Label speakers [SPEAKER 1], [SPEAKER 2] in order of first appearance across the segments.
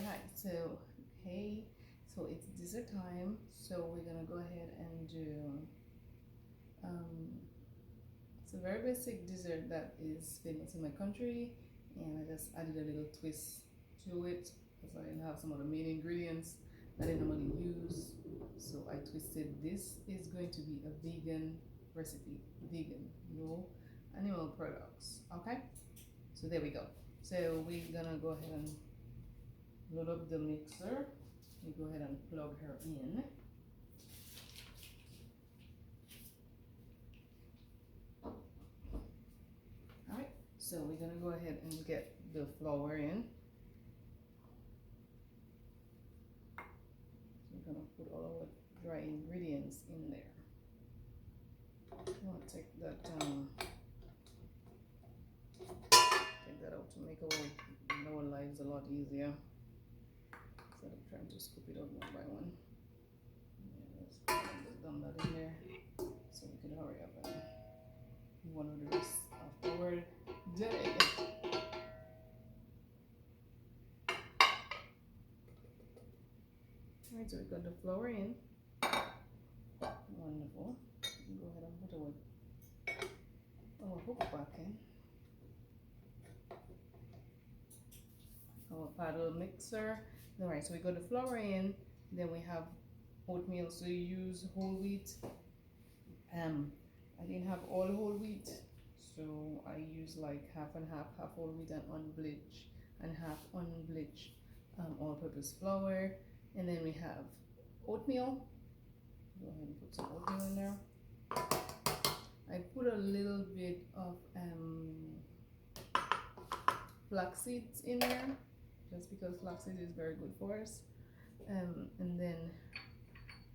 [SPEAKER 1] Hi. So, hey, so it's dessert time. So we're gonna go ahead and do um, it's a very basic dessert that is famous in my country, and I just added a little twist to it because I didn't have some of the main ingredients that I normally use. So I twisted. This is going to be a vegan recipe, vegan, no animal products. Okay, so there we go. So we're gonna go ahead and load up the mixer. We go ahead and plug her in. Alright, so we're gonna go ahead and get the flour in. So we're gonna put all our dry ingredients in there. I'll take that out to make our lives a lot easier instead of trying to scoop it out one by one. Yeah, let's go ahead and just dump that in there so we can hurry up and move on with the rest of our day. Alright, so we got the flour in. Wonderful. Go ahead and put our hook back in. Our paddle mixer. Alright, so we got the flour in. Then we have oatmeal. So you use whole wheat. I didn't have all whole wheat, so I use like half and half whole wheat and unbleached, and half unbleached all-purpose flour. And then we have oatmeal. Go ahead and put some oatmeal in there. I put a little bit of flax seeds in there, just because flaxseed is very good for us. And then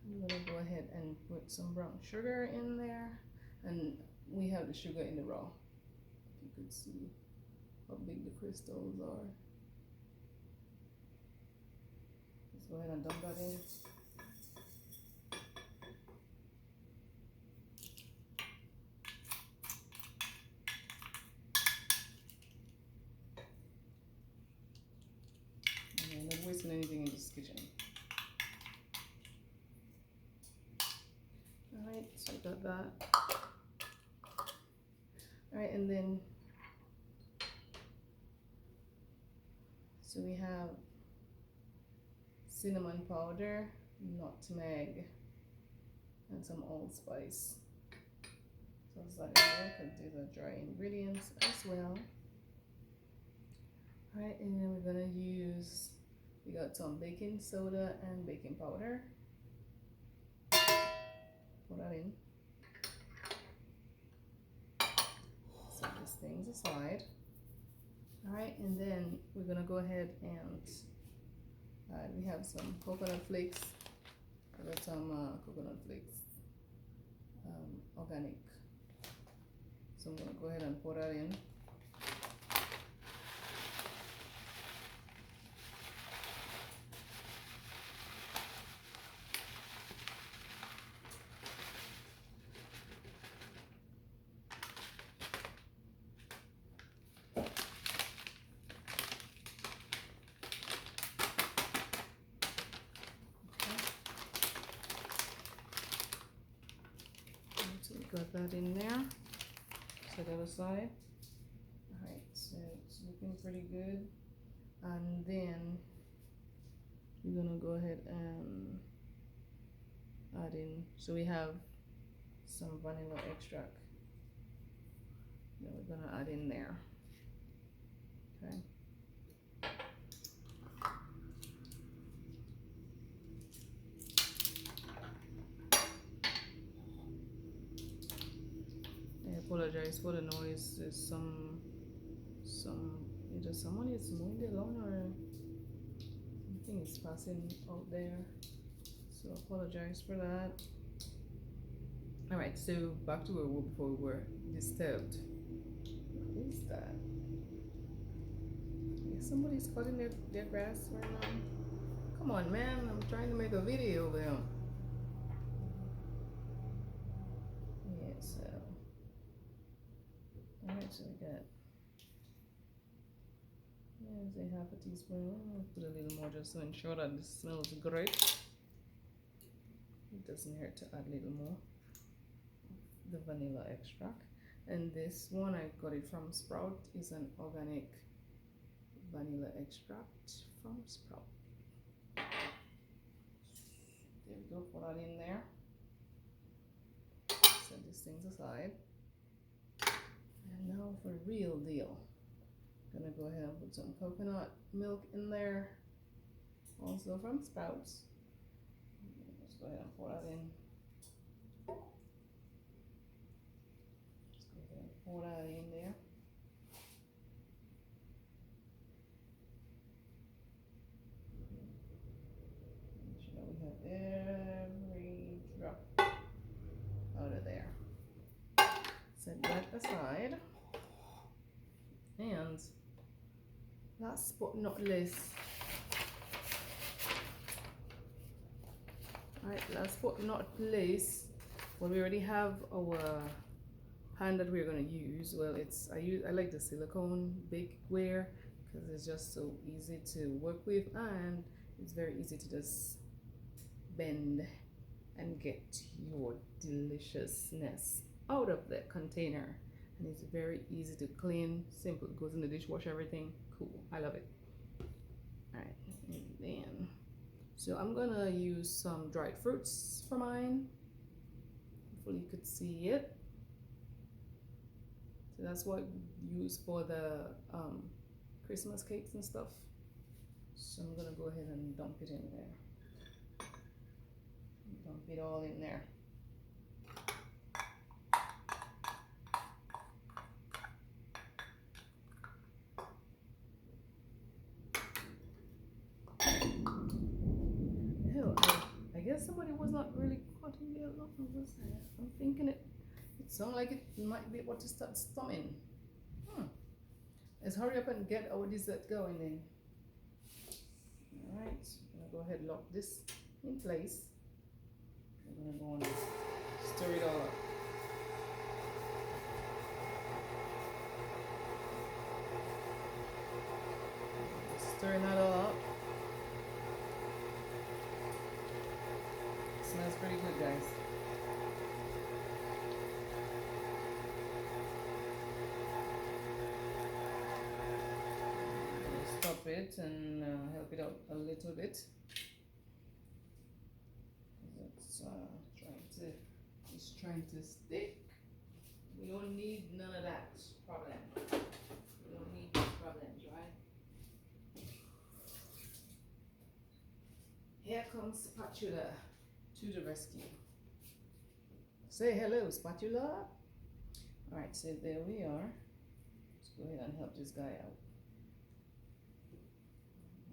[SPEAKER 1] I'm gonna go ahead and put some brown sugar in there, and we have the sugar in the raw. If you could see how big the crystals are. Let's go ahead and dump that in. I'm not wasting anything in this kitchen. Alright, so I got that. Alright, and then so we have cinnamon powder, nutmeg, and some allspice. So it's that in there because these are dry ingredients as well. Alright, and then we're gonna use, we got some baking soda and baking powder. Put that in. Set these things aside. Alright, and then we're gonna go ahead and we have some coconut flakes. I got some coconut flakes, organic. So I'm gonna go ahead and pour that in. So we got that in there. Set that aside. Alright, so it's looking pretty good. And then we're gonna go ahead and add in, so we have some vanilla extract that we're gonna add in there. Okay. I apologize for the noise. There's some either someone is mowing the lawn or something is passing out there. So apologize for that. Alright, so back to where we were before we were disturbed. What is that? Yeah, somebody's cutting their grass right now. Come on, man, I'm trying to make a video of them. Yeah, so alright, so we got, say half a teaspoon. I'll put a little more just to ensure that this smells great. It doesn't hurt to add a little more the vanilla extract. And this one, I got it from Sprout, is an organic vanilla extract from Sprout. There we go, put that in there. Set these things aside. And now for real deal. Gonna go ahead and put some coconut milk in there, also from Sprouts. Let's go ahead and pour that in. Let's go ahead and pour that in there. Make sure that we have every drop out of there. Set that aside. And last but not least, last but not least, well, we already have our pan that we're going to use. Well, I like the silicone bakeware because it's just so easy to work with, and it's very easy to just bend and get your deliciousness out of the container. And it's very easy to clean, simple. It goes in the dishwasher, everything. Cool, I love it. All right, and then, so I'm gonna use some dried fruits for mine. Hopefully you could see it. So that's what I use for the Christmas cakes and stuff. So I'm gonna go ahead and dump it in there. Dump it all in there. I guess somebody was not really cutting the lot. I'm thinking it sounds like it might be able to start stumming. Let's hurry up and get our dessert going then. Alright, I'm gonna go ahead and lock this in place. I'm gonna go and stir it all up. Stirring that all up. Smells pretty good, guys. Stop it and help it out a little bit. It's trying to stick. We don't need none of that problem. We don't need these problems, right? Here comes Spatula to the rescue. Say hello, Spatula. Alright, so there we are. Let's go ahead and help this guy out. I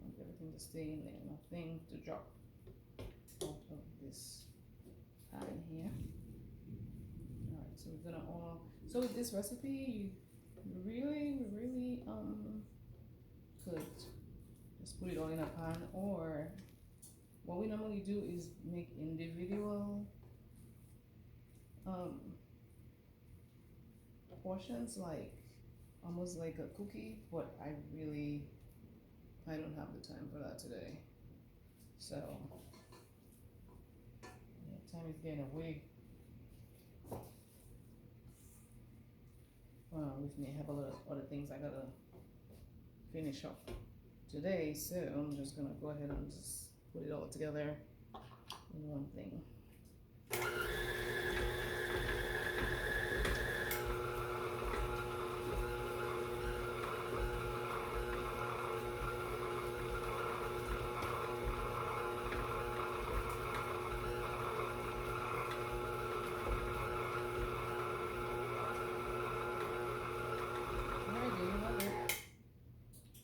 [SPEAKER 1] want everything to stay in there, nothing to drop out of this pan here. Alright, so we're gonna so with this recipe, you really could just put it all in a pan, or what we normally do is make individual portions, like almost like a cookie, but I don't have the time for that today. So yeah, time is getting away with me. I have a lot of other things I gotta finish up today, so I'm just gonna go ahead and just put it all together in one thing.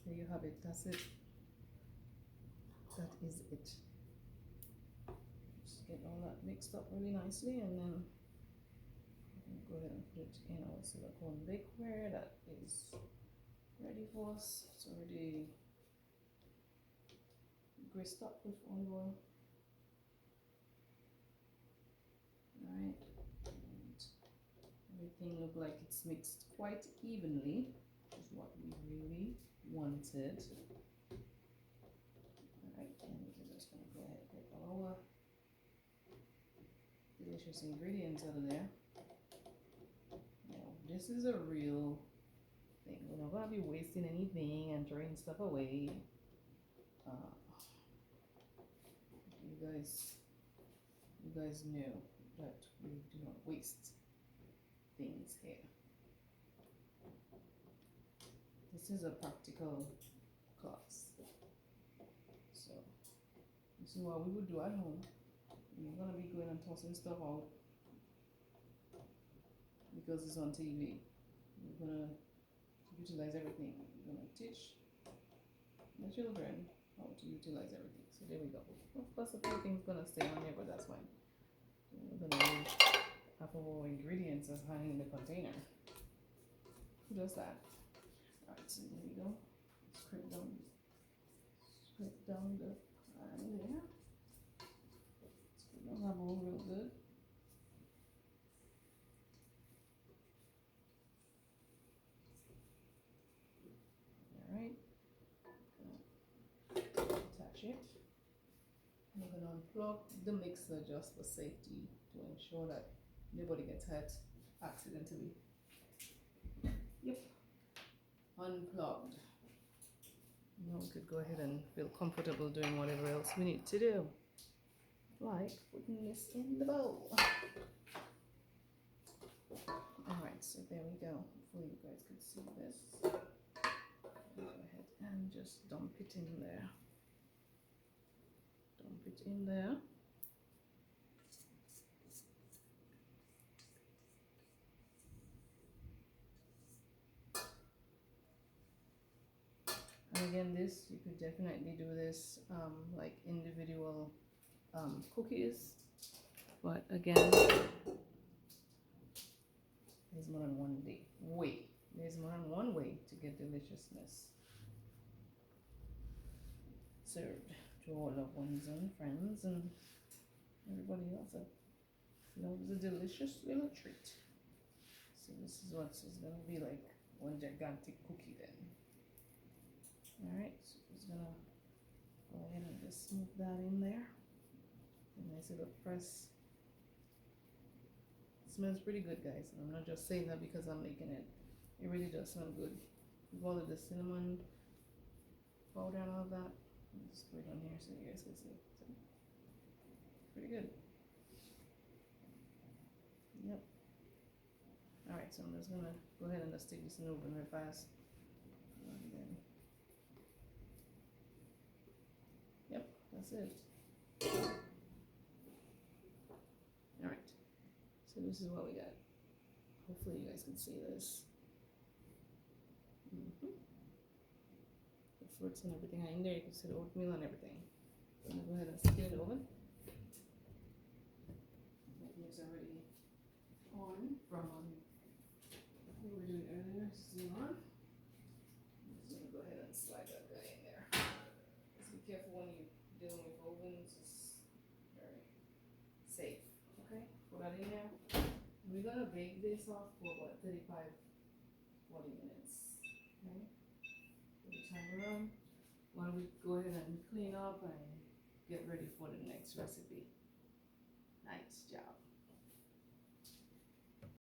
[SPEAKER 1] There you have it. That's it. That is it. Just get all that mixed up really nicely, and then go ahead and put it in our silicone bakeware that is ready for us. It's already greased up with olive oil. Alright, and everything look like it's mixed quite evenly, which is what we really wanted. just gonna go ahead and get all our delicious ingredients out of there. Now, this is a real thing. We're not gonna be wasting anything and throwing stuff away. You guys know that we do not waste things here. This is a practical class. So this is what we would do at home. We're not gonna be going and tossing stuff out because it's on TV. We're gonna utilize everything. We're gonna teach the children how to utilize everything. So there we go. Of course, a few things gonna stay on there, but that's fine. We're gonna use half of our ingredients as hanging in the container. Who does that? Alright, so there we go. Scrape down the pan there. Scrape down that bowl real good. Alright. Attach it. I'm going to unplug the mixer just for safety to ensure that nobody gets hurt accidentally. Yep. Unplugged. Now we could go ahead and feel comfortable doing whatever else we need to do. Like putting this in the bowl. Alright, so there we go. Hopefully you guys could see this. Go ahead and just dump it in there. Dump it in there. And again, this, you could definitely do this like individual cookies. But again, there's more than one way. There's more than one way to get deliciousness served to all loved ones and friends and everybody else that loves a delicious little treat. So this is what it's gonna be like, one gigantic cookie then. Alright, so I'm just gonna go ahead and just smooth that in there. A nice little press. It smells pretty good, guys, and I'm not just saying that because I'm making it. It really does smell good. With all of the cinnamon powder and all of that. I'll just put it on here so you guys can see. So, pretty good. Yep. Alright, so I'm just gonna go ahead and just stick this in the oven real fast. And then, yep, that's it. Alright, so this is what we got. Hopefully you guys can see this. The fruits and everything are in there. You can see the oatmeal and everything. So I'm gonna go ahead and stick it in the oven. It's already on from what we were doing earlier. Still on. I'm just gonna go ahead and slide that guy in there. Just be careful when you're dealing with ovens. It's very safe. Okay, put that in there. We're gonna bake this off for about 35-40 minutes. Okay, put the timer on while we go ahead and clean up and get ready for the next recipe. Nice job.